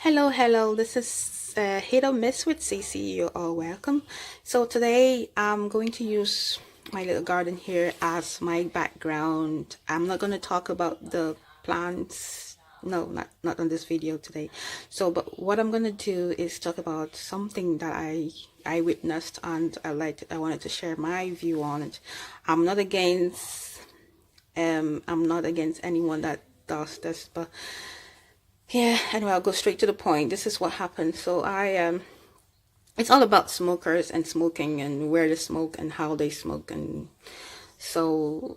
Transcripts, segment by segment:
Hello. This is Hit or Miss with Cece. You're all welcome. So today I'm going to use my little garden here as my background. I'm not going to talk about the plants. No, not on this video today. But what I'm going to do is talk about something that I witnessed, and I wanted to share my view on it. I'm not against anyone that does this, but yeah, anyway, I'll go straight to the point. This is what happened. It's all about smokers and smoking and where they smoke and how they smoke. And so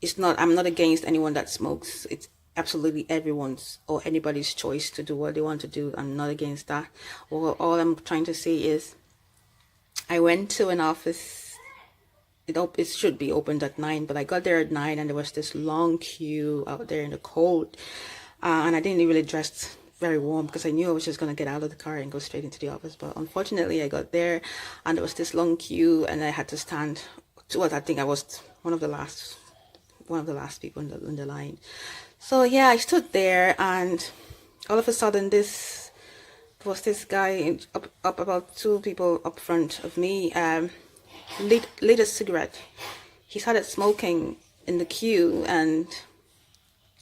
I'm not against anyone that smokes. It's absolutely everyone's or anybody's choice to do what they want to do. I'm not against that. All I'm trying to say is I went to an office. It should be opened at 9, but I got there at 9 and there was this long queue out there in the cold. And I didn't really dress very warm because I knew I was just going to get out of the car and go straight into the office. But unfortunately, I got there and there was this long queue and I had to stand towards, I think I was one of the last people in the line. So yeah, I stood there and all of a sudden there was this guy up about 2 people up front of me, lit a cigarette. He started smoking in the queue and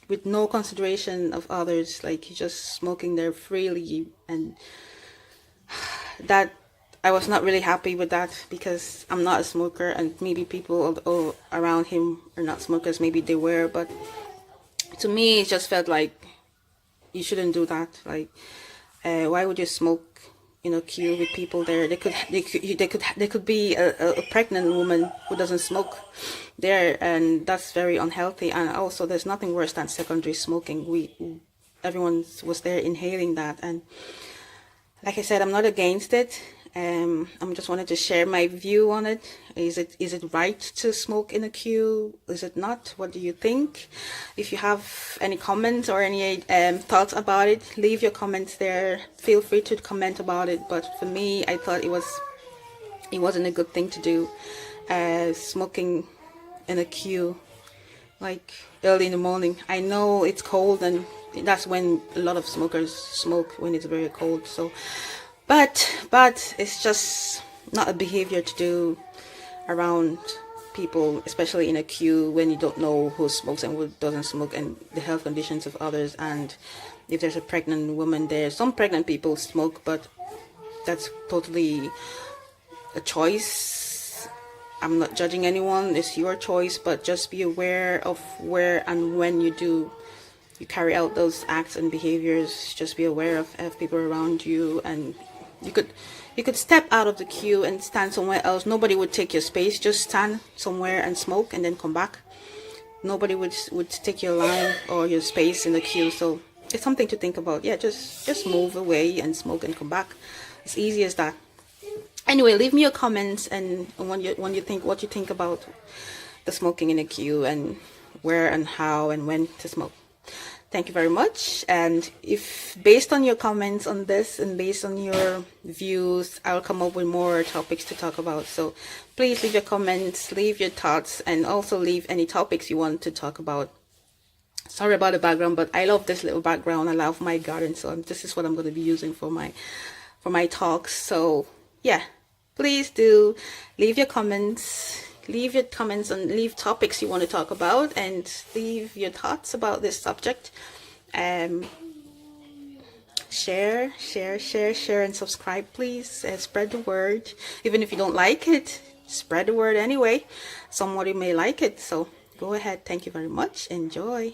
with no consideration of others, like he's just smoking there freely, and that I was not really happy with that because I'm not a smoker, and maybe people around him are not smokers, maybe they were, but to me it just felt like you shouldn't do that. Like why would you smoke in a queue with people there? They could be a pregnant woman who doesn't smoke there, and that's very unhealthy. And also there's nothing worse than secondary smoking. Everyone was there inhaling that, and like I said, I'm not against it. I'm just wanted to share my view on it. Is it right to smoke in a queue? Is it not? What do you think? If you have any comments or any thoughts about it, leave your comments there. Feel free to comment about it. But for me, I thought it wasn't a good thing to do. Smoking in a queue, like early in the morning. I know it's cold, and that's when a lot of smokers smoke, when it's very cold. So. But it's just not a behavior to do around people, especially in a queue when you don't know who smokes and who doesn't smoke, and the health conditions of others. And if there's a pregnant woman there, some pregnant people smoke, but that's totally a choice. I'm not judging anyone, it's your choice, but just be aware of where and when you carry out those acts and behaviors. Just be aware of people around you, and you could step out of the queue and stand somewhere else. Nobody would take your space. Just stand somewhere and smoke and then come back. Nobody would take your line or your space in the queue. So it's something to think about. Yeah, just move away and smoke and come back. It's easy as that. Anyway, leave me your comments and what you think about the smoking in the queue, and where and how and when to smoke. Thank you very much. And if based on your comments on this and based on your views, I'll come up with more topics to talk about. So please leave your comments, leave your thoughts, and also leave any topics you want to talk about. Sorry about the background, but I love this little background. I love my garden, so this is what I'm going to be using for my talks. So yeah, please do leave your comments. Leave your comments and leave topics you want to talk about, and leave your thoughts about this subject. Share, and subscribe, please. Spread the word. Even if you don't like it, spread the word anyway. Somebody may like it, so go ahead. Thank you very much. Enjoy.